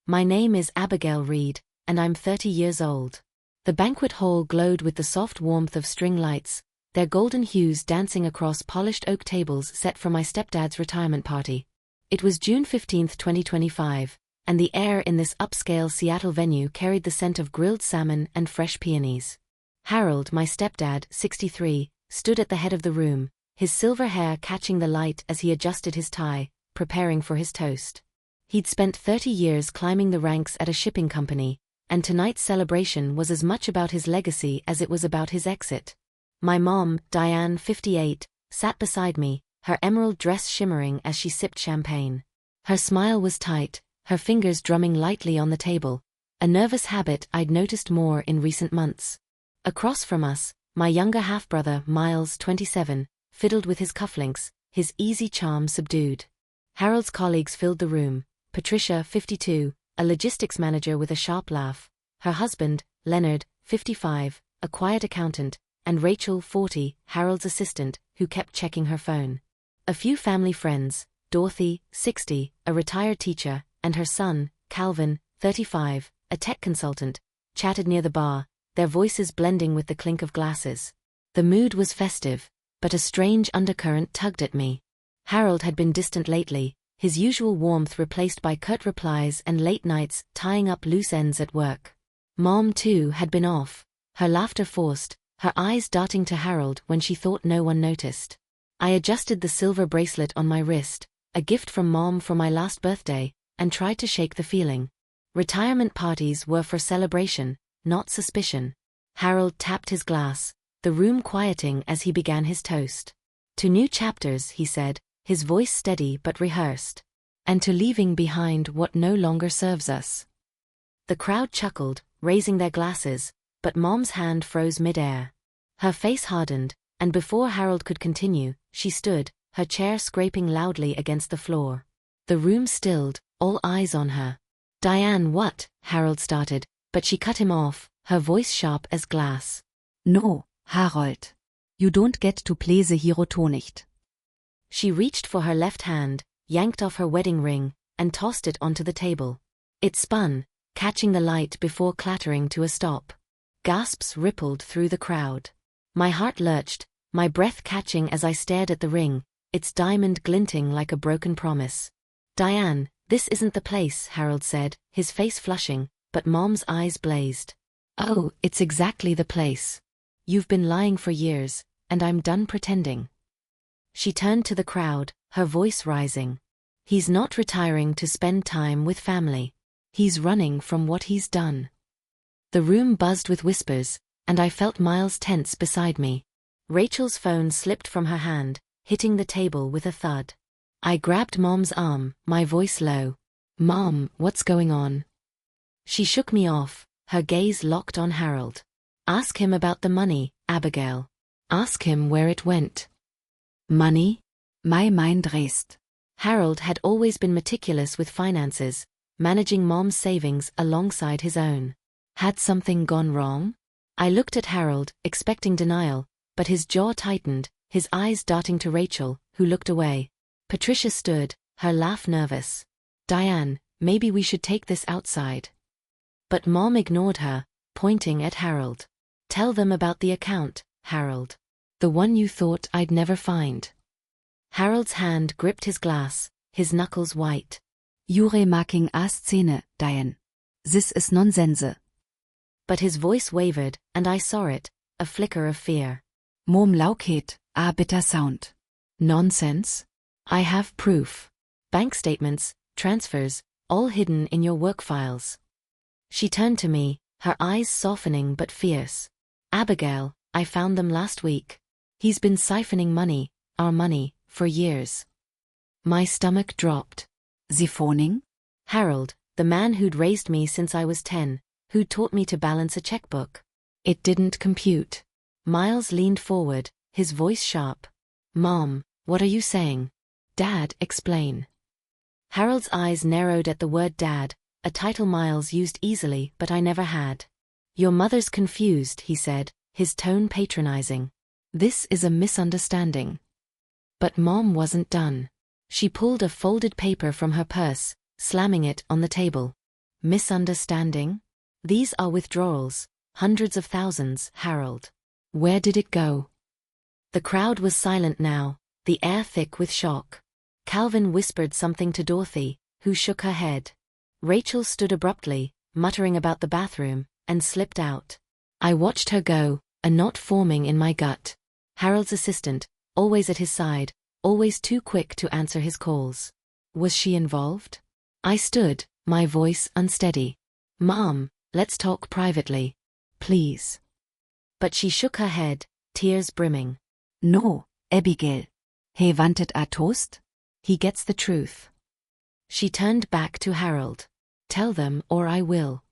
My name is Abigail Reed, and I'm 30 years old. The banquet hall glowed with the soft warmth of string lights, their golden hues dancing across polished oak tables set for my stepdad's retirement party. It was June 15, 2025, and the air in this upscale Seattle venue carried the scent of grilled salmon and fresh peonies. Harold, my stepdad, 63, stood at the head of the room, his silver hair catching the light as he adjusted his tie, preparing for his toast. He'd spent 30 years climbing the ranks at a shipping company, and tonight's celebration was as much about his legacy as it was about his exit. My mom, Diane, 58, sat beside me, her emerald dress shimmering as she sipped champagne. Her smile was tight, her fingers drumming lightly on the table, a nervous habit I'd noticed more in recent months. Across from us, my younger half-brother, Miles, 27, fiddled with his cufflinks, his easy charm subdued. Harold's colleagues filled the room, Patricia, 52, a logistics manager with a sharp laugh, her husband, Leonard, 55, a quiet accountant, and Rachel, 40, Harold's assistant, who kept checking her phone. A few family friends, Dorothy, 60, a retired teacher, and her son, Calvin, 35, a tech consultant, chatted near the bar, their voices blending with the clink of glasses. The mood was festive, but a strange undercurrent tugged at me. Harold had been distant lately, his usual warmth replaced by curt replies and late nights tying up loose ends at work. Mom, too, had been off, her laughter forced, her eyes darting to Harold when she thought no one noticed. I adjusted the silver bracelet on my wrist, a gift from Mom for my last birthday, and tried to shake the feeling. Retirement parties were for celebration, not suspicion. Harold tapped his glass, the room quieting as he began his toast. To new chapters, he said, his voice steady but rehearsed. And to leaving behind what no longer serves us. The crowd chuckled, raising their glasses, but Mom's hand froze mid-air. Her face hardened, and before Harold could continue, she stood, her chair scraping loudly against the floor. The room stilled, all eyes on her. Diane, what? Harold started, but she cut him off, her voice sharp as glass. No, Harold. You don't get to play the hero nicht. She reached for her left hand, yanked off her wedding ring, and tossed it onto the table. It spun, catching the light before clattering to a stop. Gasps rippled through the crowd. My heart lurched, my breath catching as I stared at the ring, its diamond glinting like a broken promise. Diane, this isn't the place, Harold said, his face flushing, but Mom's eyes blazed. Oh, it's exactly the place. You've been lying for years, and I'm done pretending. She turned to the crowd, her voice rising. He's not retiring to spend time with family. He's running from what he's done. The room buzzed with whispers, and I felt Miles tense beside me. Rachel's phone slipped from her hand, hitting the table with a thud. I grabbed Mom's arm, my voice low. Mom, what's going on? She shook me off, her gaze locked on Harold. Ask him about the money, Abigail. Ask him where it went. Money? My mind raced. Harold had always been meticulous with finances, managing Mom's savings alongside his own. Had something gone wrong? I looked at Harold, expecting denial, but his jaw tightened, his eyes darting to Rachel, who looked away. Patricia stood, her laugh nervous. Diane, maybe we should take this outside. But Mom ignored her, pointing at Harold. Tell them about the account, Harold. The one you thought I'd never find. Harold's hand gripped his glass, his knuckles white. You're making a scene, Diane. This is nonsense. But his voice wavered, and I saw it, a flicker of fear. Mom laukhet, a bitter sound. Nonsense? I have proof. Bank statements, transfers, all hidden in your work files. She turned to me, her eyes softening but fierce. Abigail, I found them last week. He's been siphoning money, our money, for years. My stomach dropped. Siphoning? Harold, the man who'd raised me since I was 10, who'd taught me to balance a checkbook. It didn't compute. Miles leaned forward, his voice sharp. Mom, what are you saying? Dad, explain. Harold's eyes narrowed at the word dad, a title Miles used easily but I never had. Your mother's confused, he said, his tone patronizing. This is a misunderstanding. But Mom wasn't done. She pulled a folded paper from her purse, slamming it on the table. Misunderstanding? These are withdrawals, hundreds of thousands, Harold. Where did it go? The crowd was silent now, the air thick with shock. Calvin whispered something to Dorothy, who shook her head. Rachel stood abruptly, muttering about the bathroom, and slipped out. I watched her go, a knot forming in my gut. Harold's assistant, always at his side, always too quick to answer his calls. Was she involved? I stood, my voice unsteady. Mom, let's talk privately. Please. But she shook her head, tears brimming. No, Abigail. He wanted a toast? He gets the truth. She turned back to Harold. Tell them or I will.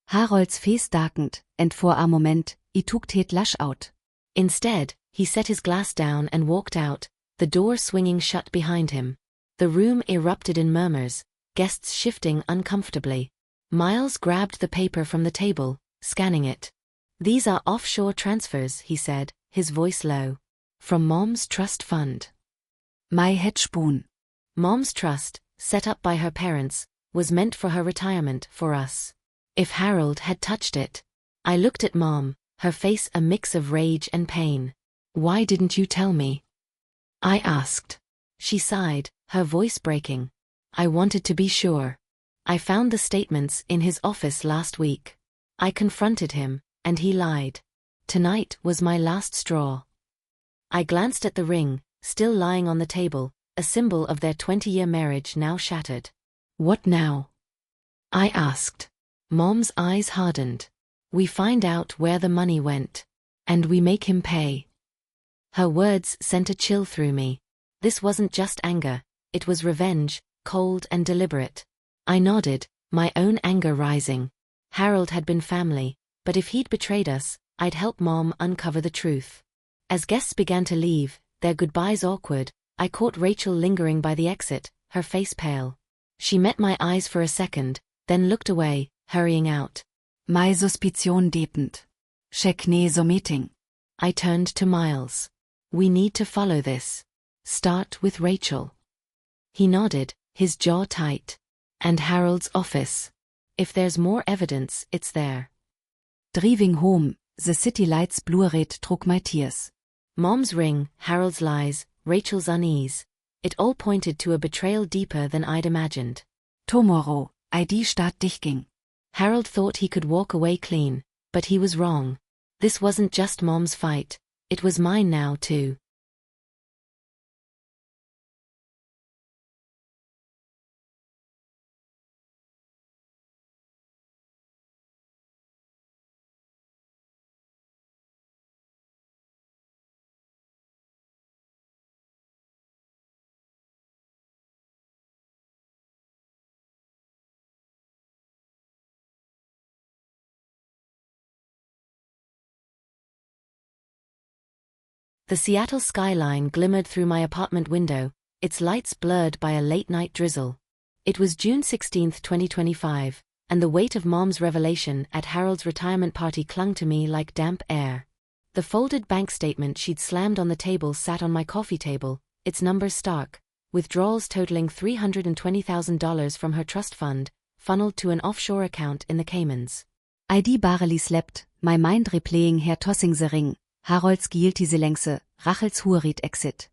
Harolds face darkened, and for a moment, he took het lash out. Instead, he set his glass down and walked out, the door swinging shut behind him. The room erupted in murmurs, guests shifting uncomfortably. Miles grabbed the paper from the table, scanning it. These are offshore transfers, he said, his voice low. From Mom's trust fund. My head spoon. Mom's trust, set up by her parents, was meant for her retirement, for us. If Harold had touched it. I looked at Mom, her face a mix of rage and pain. Why didn't you tell me? I asked. She sighed, her voice breaking. I wanted to be sure. I found the statements in his office last week. I confronted him, and he lied. Tonight was my last straw. I glanced at the ring, still lying on the table, a symbol of their 20-year marriage now shattered. What now? I asked. Mom's eyes hardened. We find out where the money went. And we make him pay. Her words sent a chill through me. This wasn't just anger, it was revenge, cold and deliberate. I nodded, my own anger rising. Harold had been family, but if he'd betrayed us, I'd help Mom uncover the truth. As guests began to leave, their goodbyes awkward, I caught Rachel lingering by the exit, her face pale. She met my eyes for a second, then looked away, hurrying out. My suspicion deepened. Check ne so meeting. I turned to Miles. We need to follow this. Start with Rachel. He nodded, his jaw tight. And Harold's office. If there's more evidence, it's there. Driving home, the city lights blurred through my tears. Mom's ring, Harold's lies, Rachel's unease. It all pointed to a betrayal deeper than I'd imagined. Tomorrow, ID start dichting. Harold thought he could walk away clean, but he was wrong. This wasn't just Mom's fight, it was mine now too. The Seattle skyline glimmered through my apartment window, its lights blurred by a late-night drizzle. It was June 16, 2025, and the weight of Mom's revelation at Harold's retirement party clung to me like damp air. The folded bank statement she'd slammed on the table sat on my coffee table, its numbers stark, withdrawals totaling $320,000 from her trust fund, funneled to an offshore account in the Caymans. ID barely slept, my mind replaying her tossing the ring. Harolds guilty längse, Rachels hurit exit.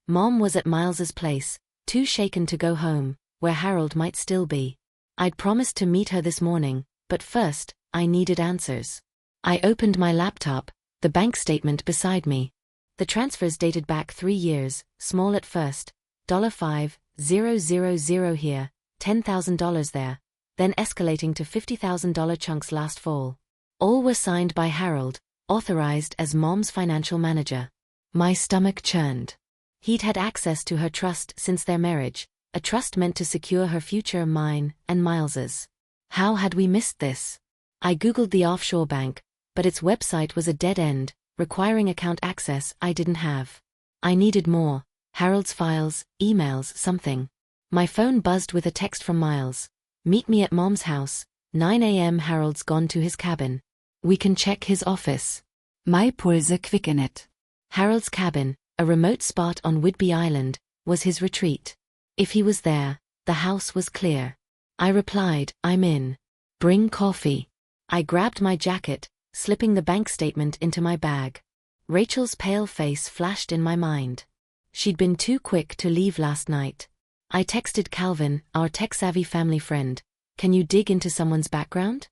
Mom was at Miles's place, too shaken to go home, where Harold might still be. I'd promised to meet her this morning, but first, I needed answers. I opened my laptop, the bank statement beside me. The transfers dated back 3 years, small at first, $5,000 here, $10,000 there, then escalating to $50,000 chunks last fall. All were signed by Harold, authorized as Mom's financial manager. My stomach churned. He'd had access to her trust since their marriage, a trust meant to secure her future, mine, and Miles's. How had we missed this? I googled the offshore bank, but its website was a dead end, requiring account access I didn't have. I needed more, Harold's files, emails, something. My phone buzzed with a text from Miles. Meet me at Mom's house, 9 a.m. Harold's gone to his cabin. We can check his office. My pulse quickened. Harold's cabin, a remote spot on Whidbey Island, was his retreat. If he was there, the house was clear. I replied, I'm in. Bring coffee. I grabbed my jacket, slipping the bank statement into my bag. Rachel's pale face flashed in my mind. She'd been too quick to leave last night. I texted Calvin, our tech-savvy family friend. Can you dig into someone's background?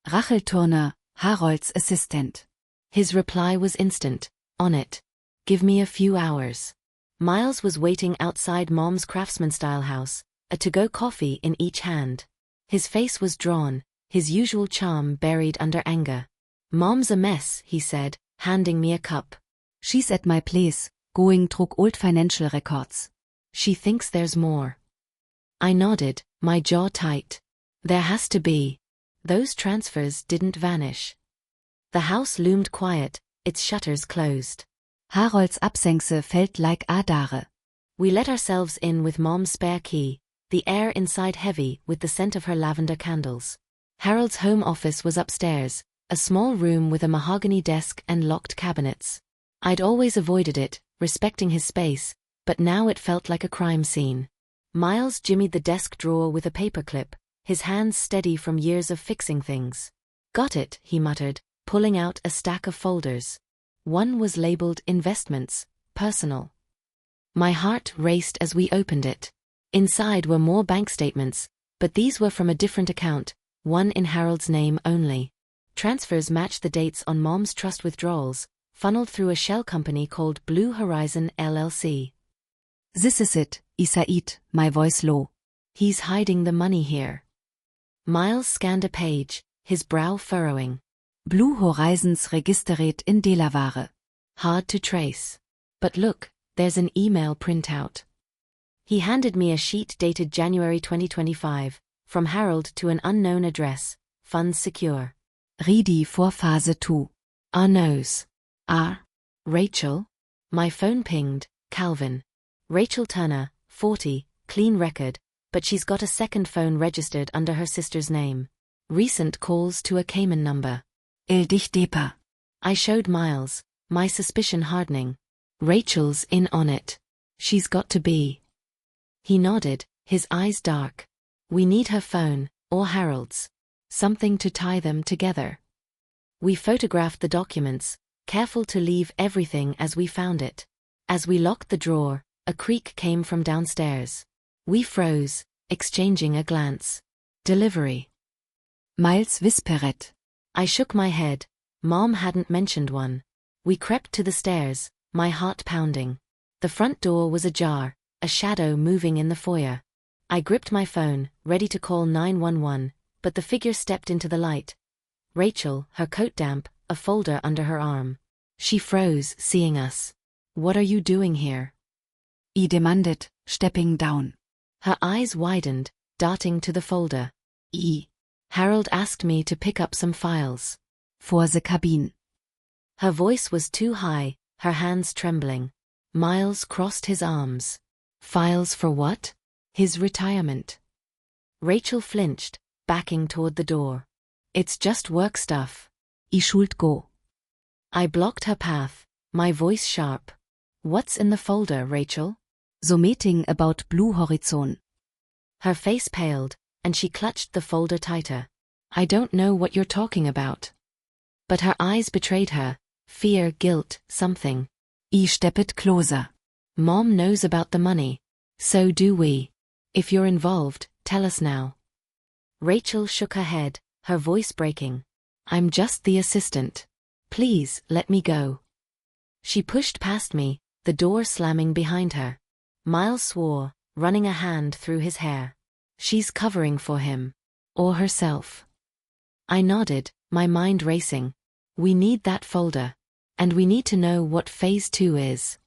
Rachel Turner, Harold's assistant. His reply was instant. On it. Give me a few hours. Miles was waiting outside Mom's craftsman-style house, a to-go coffee in each hand. His face was drawn, his usual charm buried under anger. Mom's a mess, he said, handing me a cup. She's at my place, going through old financial records. She thinks there's more. I nodded, my jaw tight. There has to be. Those transfers didn't vanish. The house loomed quiet, its shutters closed. Harolds Absenke fällt like a dare. We let ourselves in with Mom's spare key, the air inside heavy with the scent of her lavender candles. Harold's home office was upstairs, a small room with a mahogany desk and locked cabinets. I'd always avoided it, respecting his space, but now it felt like a crime scene. Miles jimmied the desk drawer with a paperclip, his hands steady from years of fixing things. Got it, he muttered, pulling out a stack of folders. One was labeled Investments, Personal. My heart raced as we opened it. Inside were more bank statements, but these were from a different account, one in Harold's name only. Transfers matched the dates on Mom's trust withdrawals, funneled through a shell company called Blue Horizon LLC. This is it, Isaid, my voice low. He's hiding the money here. Miles scanned a page, his brow furrowing. Blue Horizons registered in Delaware. Hard to trace. But look, there's an email printout. He handed me a sheet dated January 2025, from Harold to an unknown address, funds secure. Ready for phase 2. Our nose. Rachel? My phone pinged, Calvin. Rachel Turner, 40, clean record, but she's got a second phone registered under her sister's name. Recent calls to a Cayman number. Il dich depa. I showed Miles, my suspicion hardening. Rachel's in on it. She's got to be. He nodded, his eyes dark. We need her phone, or Harold's. Something to tie them together. We photographed the documents, careful to leave everything as we found it. As we locked the drawer, a creak came from downstairs. We froze, exchanging a glance. Delivery. Miles whisperet. I shook my head. Mom hadn't mentioned one. We crept to the stairs, my heart pounding. The front door was ajar, a shadow moving in the foyer. I gripped my phone, ready to call 911, but the figure stepped into the light. Rachel, her coat damp, a folder under her arm. She froze, seeing us. What are you doing here? I demanded, stepping down. Her eyes widened, darting to the folder. Harold asked me to pick up some files. For the cabin. Her voice was too high, her hands trembling. Miles crossed his arms. Files for what? His retirement. Rachel flinched, backing toward the door. It's just work stuff. I should go. I blocked her path, my voice sharp. What's in the folder, Rachel? So meeting about Blue Horizon. Her face paled, and she clutched the folder tighter. I don't know what you're talking about. But her eyes betrayed her. Fear, guilt, something. I stepped closer. Mom knows about the money. So do we. If you're involved, tell us now. Rachel shook her head, her voice breaking. I'm just the assistant. Please, let me go. She pushed past me, the door slamming behind her. Miles swore, running a hand through his hair. She's covering for him. Or herself. I nodded, my mind racing. We need that folder. And we need to know what phase 2 is.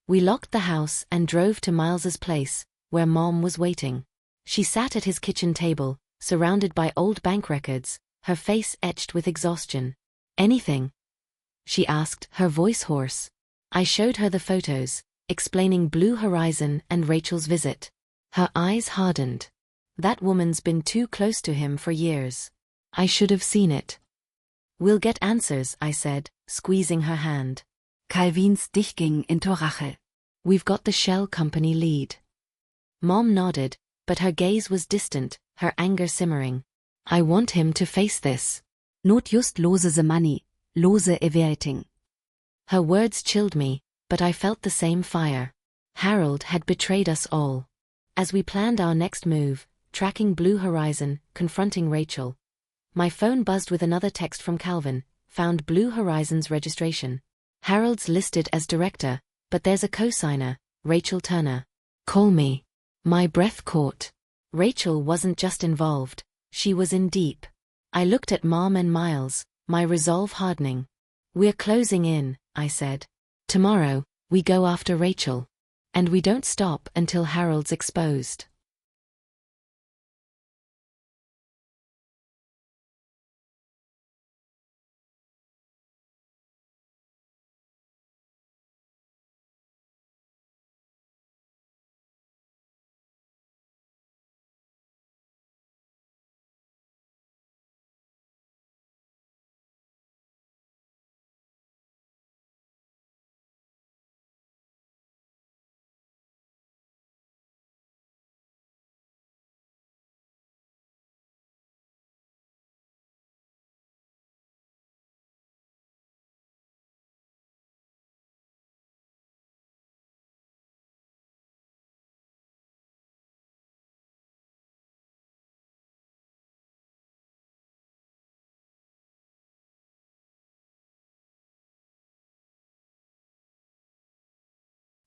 We locked the house and drove to Miles's place, where Mom was waiting. She sat at his kitchen table, surrounded by old bank records, her face etched with exhaustion. Anything? She asked, her voice hoarse. I showed her the photos, explaining Blue Horizon and Rachel's visit. Her eyes hardened. That woman's been too close to him for years. I should have seen it. We'll get answers, I said, squeezing her hand. Calvin's digging into Rachel. We've got the shell company lead. Mom nodded, but her gaze was distant, her anger simmering. I want him to face this. Not just lose the money, lose everything. Her words chilled me, but I felt the same fire. Harold had betrayed us all. As we planned our next move, tracking Blue Horizon, confronting Rachel, my phone buzzed with another text from Calvin, found Blue Horizon's registration. Harold's listed as director, but there's a co-signer, Rachel Turner. Call me. My breath caught. Rachel wasn't just involved, she was in deep. I looked at Mom and Miles, my resolve hardening. We're closing in, I said. Tomorrow, we go after Rachel. And we don't stop until Harold's exposed.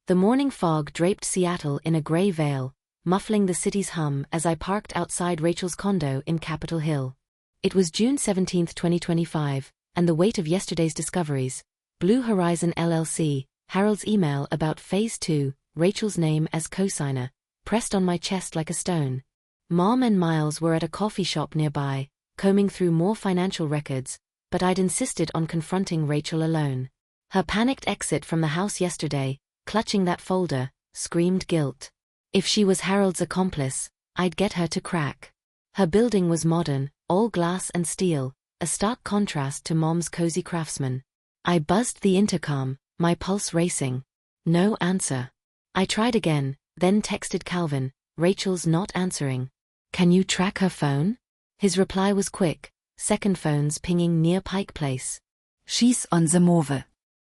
The morning fog draped Seattle in a gray veil, muffling the city's hum as I parked outside Rachel's condo in Capitol Hill. It was June 17, 2025, and the weight of yesterday's discoveries, Blue Horizon LLC, Harold's email about Phase 2, Rachel's name as co-signer, pressed on my chest like a stone. Mom and Miles were at a coffee shop nearby, combing through more financial records, but I'd insisted on confronting Rachel alone. Her panicked exit from the house yesterday, clutching that folder, screamed guilt. If she was Harold's accomplice, I'd get her to crack. Her building was modern, all glass and steel, a stark contrast to Mom's cozy craftsman. I buzzed the intercom, my pulse racing. No answer. I tried again, then texted Calvin, Rachel's not answering. Can you track her phone? His reply was quick, second phones pinging near Pike Place. She's on the move.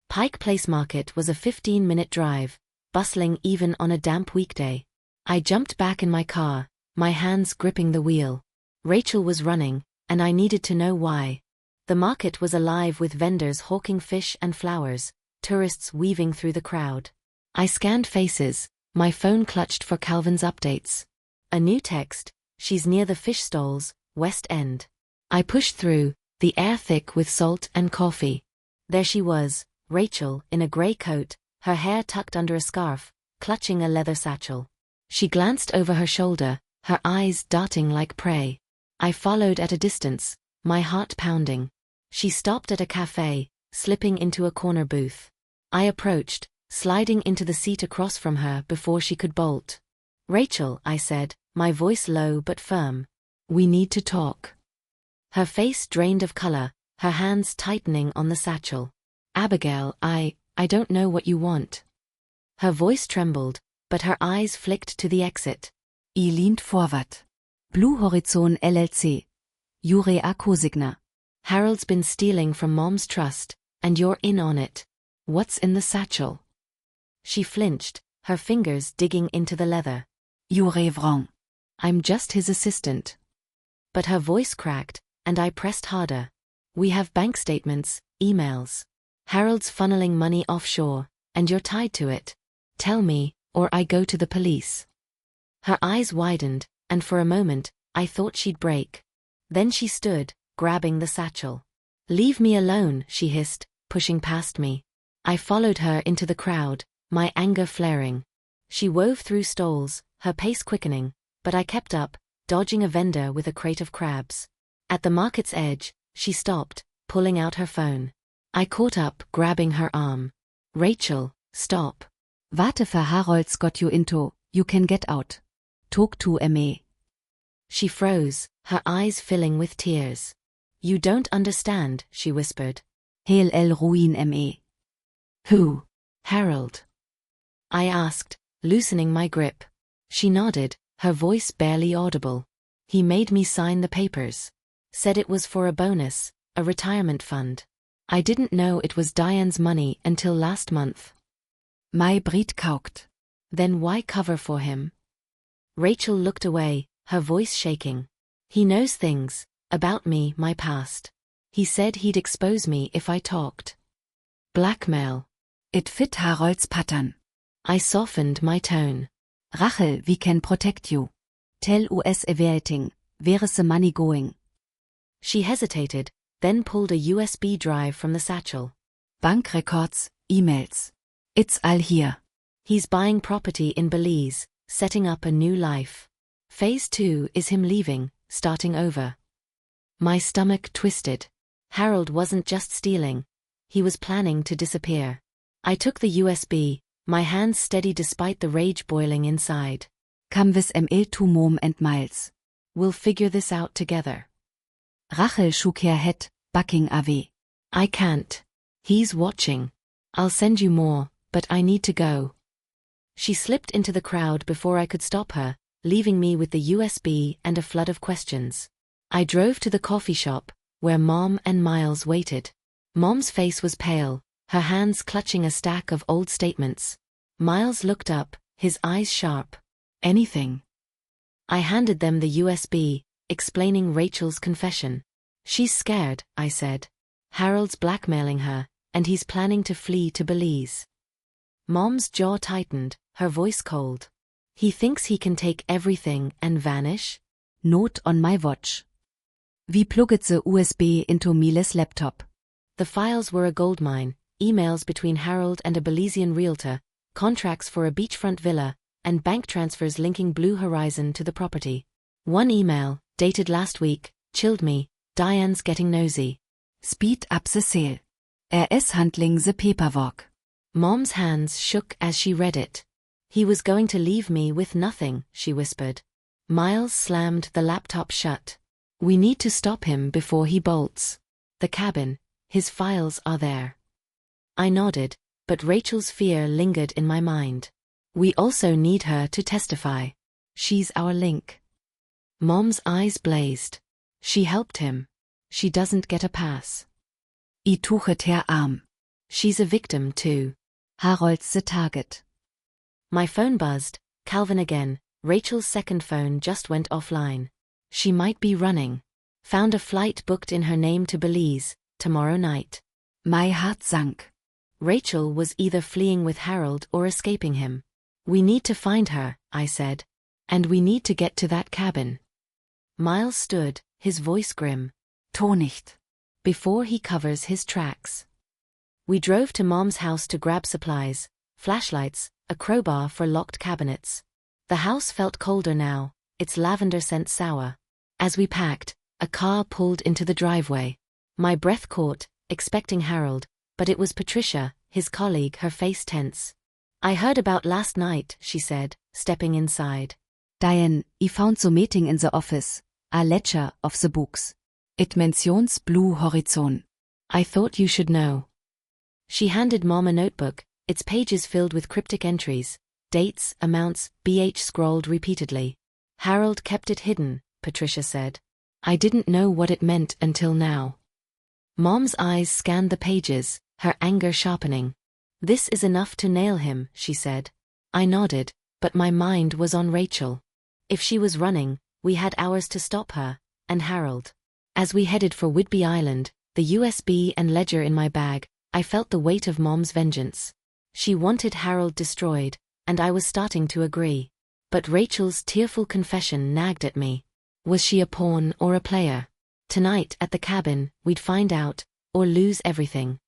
Pike Place Market was a 15-minute drive, bustling even on a damp weekday. I jumped back in my car, my hands gripping the wheel. Rachel was running, and I needed to know why. The market was alive with vendors hawking fish and flowers, tourists weaving through the crowd. I scanned faces, my phone clutched for Calvin's updates. A new text, she's near the fish stalls, West End. I pushed through, the air thick with salt and coffee. There she was, Rachel, in a grey coat, her hair tucked under a scarf, clutching a leather satchel. She glanced over her shoulder, her eyes darting like prey. I followed at a distance, my heart pounding. She stopped at a cafe, slipping into a corner booth. I approached, sliding into the seat across from her before she could bolt. Rachel, I said, my voice low but firm. We need to talk. Her face drained of color, her hands tightening on the satchel. Abigail, I don't know what you want. Her voice trembled, but her eyes flicked to the exit. I leaned forward. Blue Horizon LLC. Jure a co-signer. Harold's been stealing from Mom's trust, and you're in on it. What's in the satchel? She flinched, her fingers digging into the leather. You're wrong. I'm just his assistant. But her voice cracked, and I pressed harder. We have bank statements, emails. Harold's funneling money offshore, and you're tied to it. Tell me, or I go to the police. Her eyes widened, and for a moment, I thought she'd break. Then she stood, grabbing the satchel. Leave me alone, she hissed, pushing past me. I followed her into the crowd, my anger flaring. She wove through stalls, her pace quickening, but I kept up, dodging a vendor with a crate of crabs. At the market's edge, she stopped, pulling out her phone. I caught up, grabbing her arm. Rachel, stop. Warte für Harold's got you into, you can get out. Talk to me. She froze, her eyes filling with tears. You don't understand, she whispered. He'll el ruin me. Who? Harold. I asked, loosening my grip. She nodded, her voice barely audible. He made me sign the papers. Said it was for a bonus, a retirement fund. I didn't know it was Diane's money until last month. Mai-Brit kaukt. Then why cover for him? Rachel looked away, her voice shaking. He knows things about me, my past. He said he'd expose me if I talked. Blackmail. It fit Harolds pattern. I softened my tone. Rachel, we can protect you. Tell us everything. Where's the money going? She hesitated, then pulled a USB drive from the satchel. Bank records, emails. It's all here. He's buying property in Belize, setting up a new life. Phase 2 is him leaving, starting over. My stomach twisted. Harold wasn't just stealing. He was planning to disappear. I took the USB, my hands steady despite the rage boiling inside. Come with ML to Mom and Miles. We'll figure this out together. Rachel shook her head, backing away. I can't. He's watching. I'll send you more, but I need to go. She slipped into the crowd before I could stop her, leaving me with the USB and a flood of questions. I drove to the coffee shop, where Mom and Miles waited. Mom's face was pale, her hands clutching a stack of old statements. Miles looked up, his eyes sharp. Anything. I handed them the USB, explaining Rachel's confession. She's scared, I said. Harold's blackmailing her, and he's planning to flee to Belize. Mom's jaw tightened, her voice cold. He thinks he can take everything and vanish? Not on my watch. We plugged the USB into Miles' laptop. The files were a goldmine, emails between Harold and a Belizean realtor, contracts for a beachfront villa, and bank transfers linking Blue Horizon to the property. One email, dated last week, chilled me. Diane's getting nosy. Speed up the sale. Is handling the paperwork. Mom's hands shook as she read it. He was going to leave me with nothing, she whispered. Miles slammed the laptop shut. We need to stop him before he bolts. The cabin, his files are there. I nodded, but Rachel's fear lingered in my mind. We also need her to testify. She's our link. Mom's eyes blazed. She helped him. She doesn't get a pass. I tuchet her Arm. She's a victim too. Harold's the target. My phone buzzed. Calvin again. Rachel's second phone just went offline. She might be running. Found a flight booked in her name to Belize, tomorrow night. My heart sank. Rachel was either fleeing with Harold or escaping him. We need to find her, I said. And we need to get to that cabin. Miles stood, his voice grim. Tu nicht. Before he covers his tracks. We drove to Mom's house to grab supplies, flashlights, a crowbar for locked cabinets. The house felt colder now, its lavender scent sour. As we packed, a car pulled into the driveway. My breath caught, expecting Harold, but it was Patricia, his colleague, her face tense. I heard about last night, she said, stepping inside. Diane, I found the meeting in the office, a ledger of the books. It mentions Blue Horizon. I thought you should know. She handed Mom a notebook, its pages filled with cryptic entries, dates, amounts, BH scrawled repeatedly. Harold kept it hidden, Patricia said. I didn't know what it meant until now. Mom's eyes scanned the pages, her anger sharpening. This is enough to nail him, she said. I nodded, but my mind was on Rachel. If she was running, we had hours to stop her, and Harold. As we headed for Whidbey Island, the USB and ledger in my bag, I felt the weight of Mom's vengeance. She wanted Harold destroyed, and I was starting to agree. But Rachel's tearful confession nagged at me. Was she a pawn or a player? Tonight at the cabin, we'd find out, or lose everything.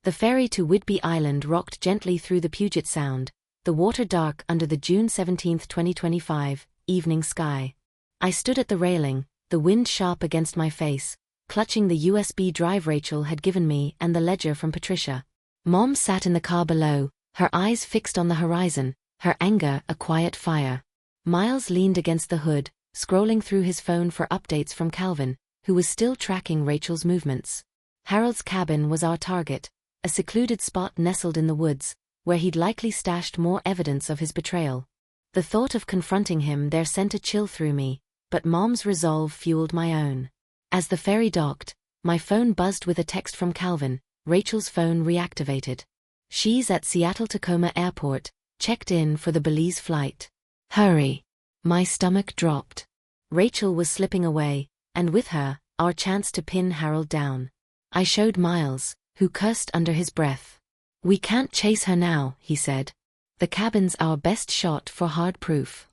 The ferry to Whidbey Island rocked gently through the Puget Sound, the water dark under the June 17, 2025, evening sky. I stood at the railing, the wind sharp against my face, clutching the USB drive Rachel had given me and the ledger from Patricia. Mom sat in the car below, her eyes fixed on the horizon, her anger a quiet fire. Miles leaned against the hood, scrolling through his phone for updates from Calvin, who was still tracking Rachel's movements. Harold's cabin was our target, a secluded spot nestled in the woods, where he'd likely stashed more evidence of his betrayal. The thought of confronting him there sent a chill through me, but Mom's resolve fueled my own. As the ferry docked, my phone buzzed with a text from Calvin. Rachel's phone reactivated. "She's at Seattle-Tacoma Airport, checked in for the Belize flight. Hurry." My stomach dropped. Rachel was slipping away, and with her, our chance to pin Harold down. I showed Miles, who cursed under his breath. "We can't chase her now," he said. "The cabin's our best shot for hard proof."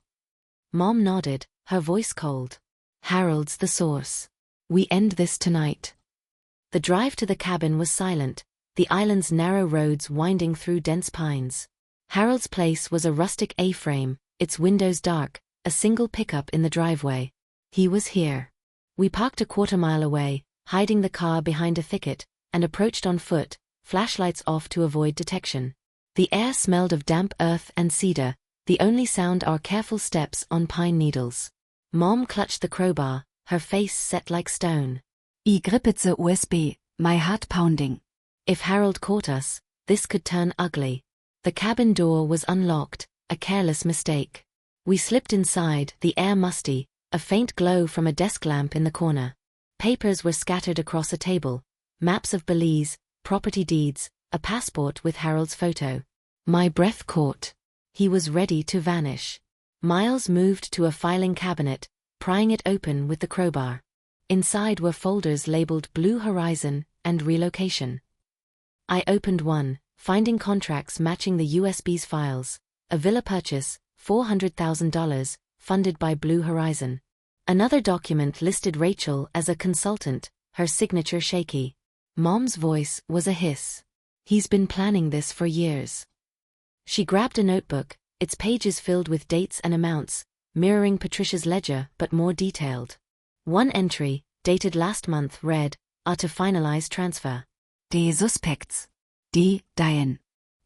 Mom nodded, her voice cold. "Harold's the source. We end this tonight." The drive to the cabin was silent, the island's narrow roads winding through dense pines. Harold's place was a rustic A-frame, its windows dark, a single pickup in the driveway. He was here. We parked a quarter-mile away, hiding the car behind a thicket, and approached on foot, flashlights off to avoid detection. The air smelled of damp earth and cedar, the only sound our careful steps on pine needles. Mom clutched the crowbar, her face set like stone. "I grippet the USB, my heart pounding." If Harold caught us, this could turn ugly. The cabin door was unlocked, a careless mistake. We slipped inside, the air musty, a faint glow from a desk lamp in the corner. Papers were scattered across a table, maps of Belize, property deeds, a passport with Harold's photo. My breath caught. He was ready to vanish. Miles moved to a filing cabinet, prying it open with the crowbar. Inside were folders labeled Blue Horizon and Relocation. I opened one, finding contracts matching the USB's files. A villa purchase, $400,000, funded by Blue Horizon. Another document listed Rachel as a consultant, her signature shaky. Mom's voice was a hiss. "He's been planning this for years." She grabbed a notebook, its pages filled with dates and amounts, mirroring Patricia's ledger but more detailed. One entry, dated last month, read, "Are to finalize transfer." "Die Suspects. Die Diane."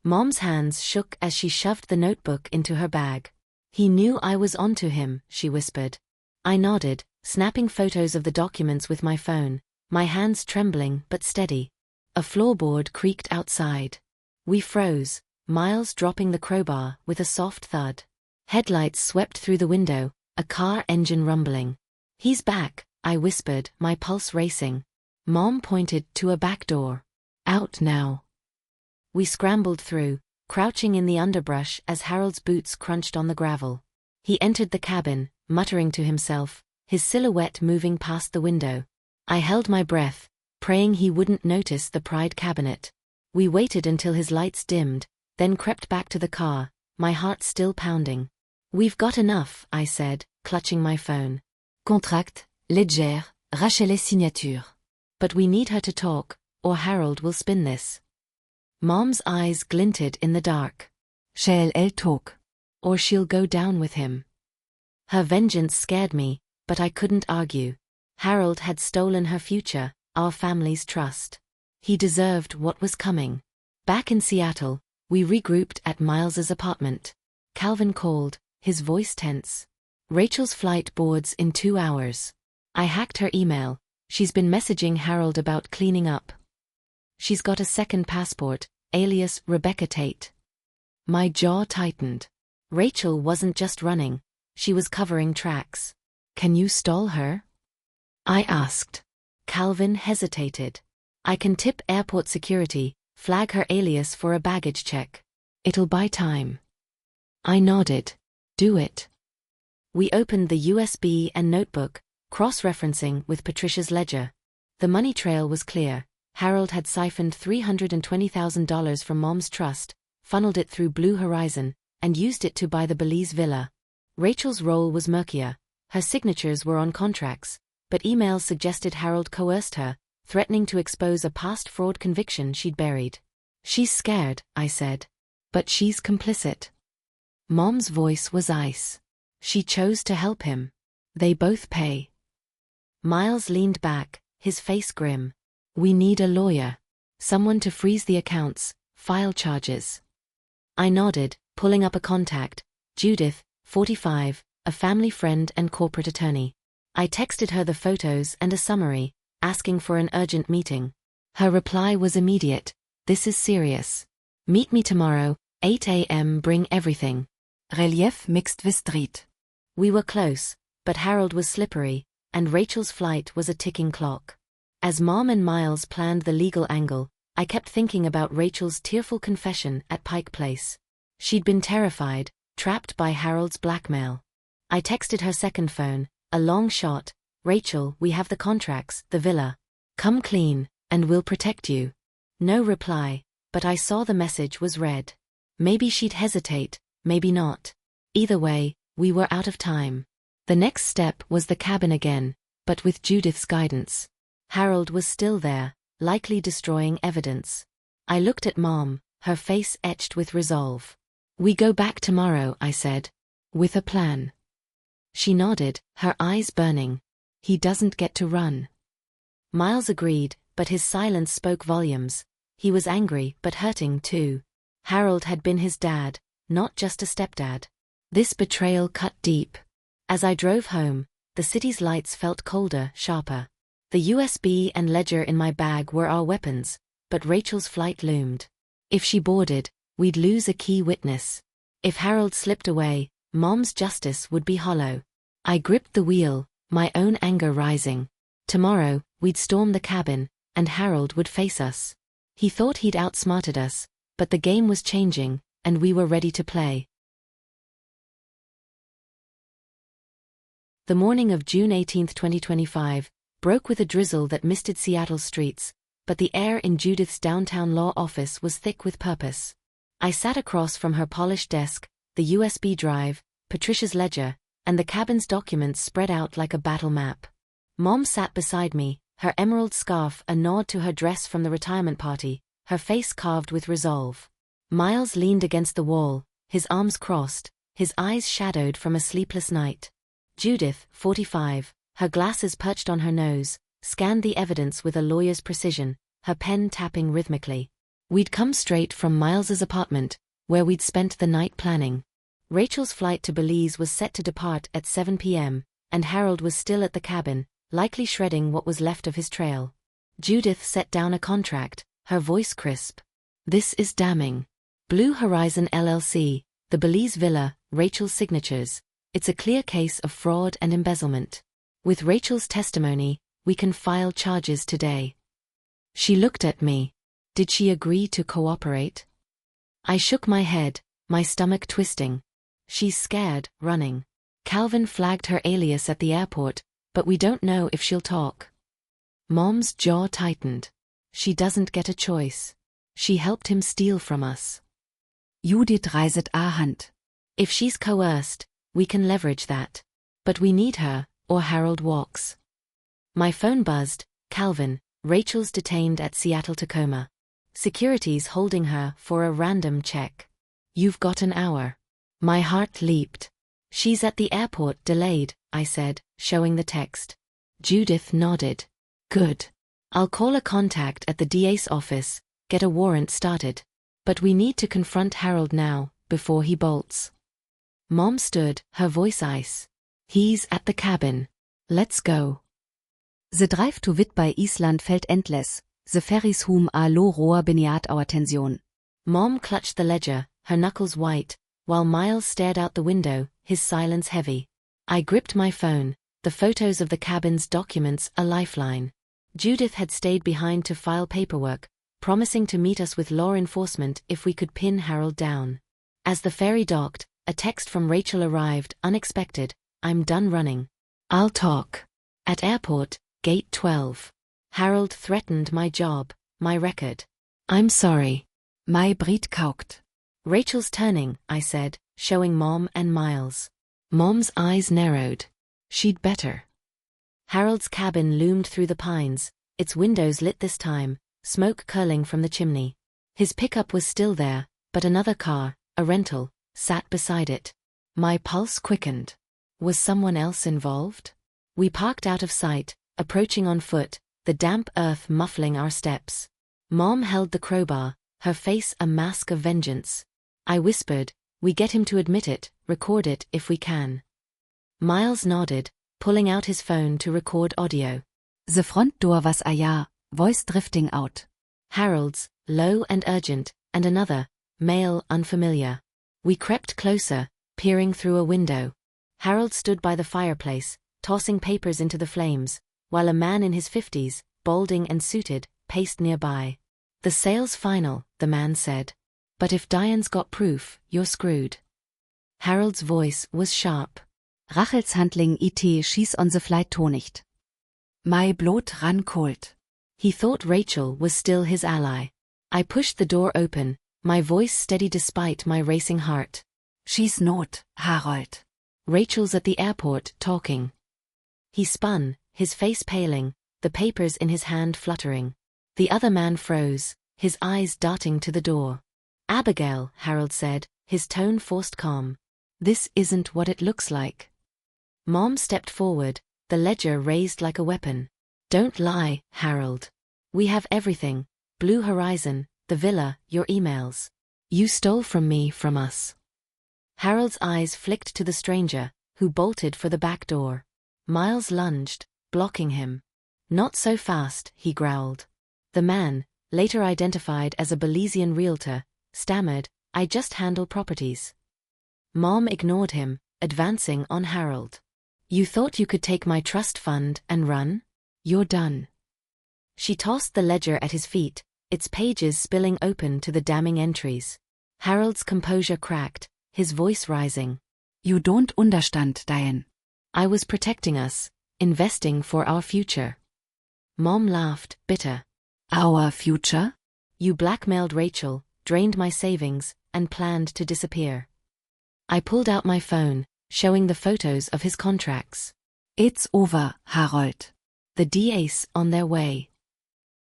Mom's hands shook as she shoved the notebook into her bag. "He knew I was onto him," she whispered. I nodded, snapping photos of the documents with my phone, my hands trembling but steady. A floorboard creaked outside. We froze, Miles dropping the crowbar with a soft thud. Headlights swept through the window, a car engine rumbling. "He's back," I whispered, my pulse racing. Mom pointed to a back door. "Out now." We scrambled through, crouching in the underbrush as Harold's boots crunched on the gravel. He entered the cabin, muttering to himself, his silhouette moving past the window. I held my breath, praying he wouldn't notice the Pride cabinet. We waited until his lights dimmed, then crept back to the car, my heart still pounding. "We've got enough," I said, clutching my phone. "Contract, ledger, Rachel's signature." "But we need her to talk, or Harold will spin this." Mom's eyes glinted in the dark. "Shall elle talk? Or she'll go down with him." Her vengeance scared me, but I couldn't argue. Harold had stolen her future, our family's trust. He deserved what was coming. Back in Seattle, we regrouped at Miles's apartment. Calvin called, his voice tense. "Rachel's flight boards in 2 hours." I hacked her email. She's been messaging Harold about cleaning up. She's got a second passport, alias Rebecca Tate. My jaw tightened. Rachel wasn't just running, she was covering tracks. "Can you stall her?" I asked. Calvin hesitated. "I can tip airport security, flag her alias for a baggage check. It'll buy time." I nodded. "Do it." We opened the USB and notebook, cross-referencing with Patricia's ledger. The money trail was clear. Harold had siphoned $320,000 from Mom's trust, funneled it through Blue Horizon, and used it to buy the Belize villa. Rachel's role was murkier. Her signatures were on contracts, but emails suggested Harold coerced her, threatening to expose a past fraud conviction she'd buried. "She's scared," I said. "But she's complicit." Mom's voice was ice. She chose to help him. They both pay. Miles leaned back, his face grim. We need a lawyer. Someone to freeze the accounts, file charges. I nodded, pulling up a contact. Judith, 45, a family friend and corporate attorney. I texted her the photos and a summary, asking for an urgent meeting. Her reply was immediate. This is serious. Meet me tomorrow, 8 a.m. Bring everything. Relief mixed with street. We were close, but Harold was slippery, and Rachel's flight was a ticking clock. As Mom and Miles planned the legal angle, I kept thinking about Rachel's tearful confession at Pike Place. She'd been terrified, trapped by Harold's blackmail. I texted her second phone, a long shot. Rachel, we have the contracts, the villa. Come clean, and we'll protect you. No reply, but I saw the message was read. Maybe she'd hesitate, maybe not. Either way, we were out of time. The next step was the cabin again, but with Judith's guidance. Harold was still there, likely destroying evidence. I looked at Mom, her face etched with resolve. We go back tomorrow, I said. With a plan. She nodded, her eyes burning. He doesn't get to run. Miles agreed, but his silence spoke volumes. He was angry but hurting too. Harold had been his dad, not just a stepdad. This betrayal cut deep. As I drove home, the city's lights felt colder, sharper. The USB and ledger in my bag were our weapons, but Rachel's flight loomed. If she boarded, we'd lose a key witness. If Harold slipped away, Mom's justice would be hollow. I gripped the wheel, my own anger rising. Tomorrow, we'd storm the cabin, and Harold would face us. He thought he'd outsmarted us, but the game was changing, and we were ready to play. The morning of June 18, 2025, broke with a drizzle that misted Seattle's streets, but the air in Judith's downtown law office was thick with purpose. I sat across from her polished desk, the USB drive, Patricia's ledger, and the cabin's documents spread out like a battle map. Mom sat beside me, her emerald scarf a nod to her dress from the retirement party, her face carved with resolve. Miles leaned against the wall, his arms crossed, his eyes shadowed from a sleepless night. Judith, 45, her glasses perched on her nose, scanned the evidence with a lawyer's precision, her pen tapping rhythmically. We'd come straight from Miles's apartment, where we'd spent the night planning. Rachel's flight to Belize was set to depart at 7 p.m., and Harold was still at the cabin, likely shredding what was left of his trail. Judith set down a contract, her voice crisp. This is damning. Blue Horizon LLC, the Belize Villa, Rachel's signatures. It's a clear case of fraud and embezzlement. With Rachel's testimony, we can file charges today. She looked at me. Did she agree to cooperate? I shook my head, my stomach twisting. She's scared, running. Calvin flagged her alias at the airport, but we don't know if she'll talk. Mom's jaw tightened. She doesn't get a choice. She helped him steal from us. Judith reiset Hand. If she's coerced, we can leverage that. But we need her, or Harold walks. My phone buzzed. Calvin, Rachel's detained at Seattle Tacoma. Security's holding her for a random check. You've got an hour. My heart leaped. She's at the airport delayed, I said, showing the text. Judith nodded. Good. I'll call a contact at the DA's office, get a warrant started. But we need to confront Harold now, before he bolts. Mom stood, her voice ice. He's at the cabin. Let's go. The drive to Whitby Island felt endless. The ferries hum a low roar beneath our tension. Mom clutched the ledger, her knuckles white, while Miles stared out the window, his silence heavy. I gripped my phone, the photos of the cabin's documents a lifeline. Judith had stayed behind to file paperwork, promising to meet us with law enforcement if we could pin Harold down. As the ferry docked, a text from Rachel arrived, unexpected. I'm done running. I'll talk. At airport, gate 12. Harold threatened my job, my record. I'm sorry. My Brit kaukt. Rachel's turning, I said, showing Mom and Miles. Mom's eyes narrowed. She'd better. Harold's cabin loomed through the pines, its windows lit this time, smoke curling from the chimney. His pickup was still there, but another car, a rental, sat beside it. My pulse quickened. Was someone else involved? We parked out of sight, approaching on foot, the damp earth muffling our steps. Mom held the crowbar, her face a mask of vengeance. I whispered, "We get him to admit it, record it if we can." Miles nodded, pulling out his phone to record audio. The front door was ajar, voice drifting out. Harold's, low and urgent, and another, male, unfamiliar. We crept closer, peering through a window. Harold stood by the fireplace, tossing papers into the flames, while a man in his 50s, balding and suited, paced nearby. "The sale's final," the man said. "But if Diane's got proof, you're screwed." Harold's voice was sharp. Rachels handling IT schieß on the flight tonicht. My blood ran cold. He thought Rachel was still his ally. I pushed the door open, my voice steady despite my racing heart. "She's not, Harold." "Rachel's at the airport talking." He spun, his face paling, the papers in his hand fluttering. The other man froze, his eyes darting to the door. "Abigail," Harold said, his tone forced calm. "This isn't what it looks like." Mom stepped forward, the ledger raised like a weapon. "Don't lie, Harold. We have everything, Blue Horizon, the villa, your emails. You stole from me, from us." Harold's eyes flicked to the stranger, who bolted for the back door. Miles lunged, blocking him. "Not so fast," he growled. The man, later identified as a Belizean realtor, stammered, "I just handle properties." Mom ignored him, advancing on Harold. "You thought you could take my trust fund and run? You're done." She tossed the ledger at his feet, its pages spilling open to the damning entries. Harold's composure cracked, his voice rising. "You don't understand, Diane. I was protecting us, investing for our future." Mom laughed, bitter. Our future? "You blackmailed Rachel, drained my savings, and planned to disappear." I pulled out my phone, showing the photos of his contracts. "It's over, Harold." The DA's on their way.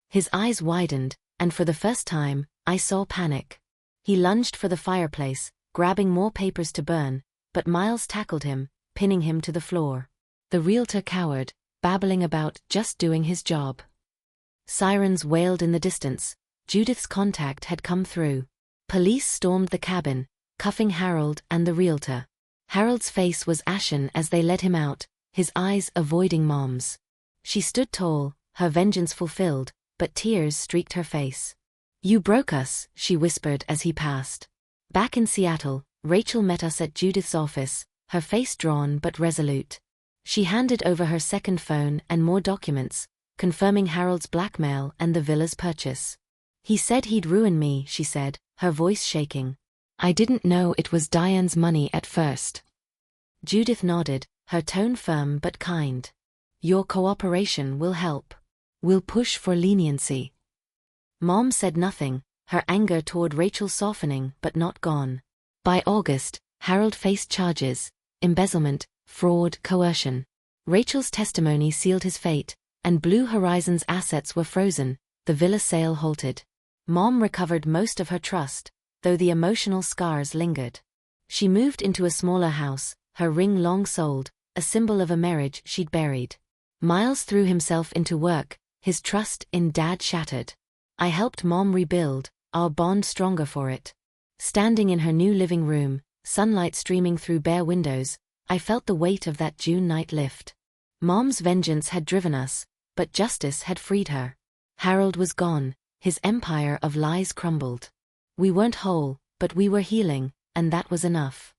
His eyes widened, and for the first time, I saw panic. He lunged for the fireplace, grabbing more papers to burn, but Miles tackled him, pinning him to the floor. The realtor cowered, babbling about just doing his job. Sirens wailed in the distance. Judith's contact had come through. Police stormed the cabin, cuffing Harold and the realtor. Harold's face was ashen as they led him out, his eyes avoiding Mom's. She stood tall, her vengeance fulfilled, but tears streaked her face. "You broke us," she whispered as he passed. Back in Seattle, Rachel met us at Judith's office, her face drawn but resolute. She handed over her second phone and more documents, confirming Harold's blackmail and the villa's purchase. "He said he'd ruin me," she said, her voice shaking. "I didn't know it was Diane's money at first." Judith nodded, her tone firm but kind. "Your cooperation will help. We'll push for leniency." Mom said nothing, her anger toward Rachel softening but not gone. By August, Harold faced charges: embezzlement, fraud, coercion. Rachel's testimony sealed his fate, and Blue Horizon's assets were frozen, the villa sale halted. Mom recovered most of her trust, though the emotional scars lingered. She moved into a smaller house, her ring long sold, a symbol of a marriage she'd buried. Miles threw himself into work, his trust in Dad shattered. I helped Mom rebuild, our bond stronger for it. Standing in her new living room, sunlight streaming through bare windows, I felt the weight of that June night lift. Mom's vengeance had driven us, but justice had freed her. Harold was gone, his empire of lies crumbled. We weren't whole, but we were healing, and that was enough.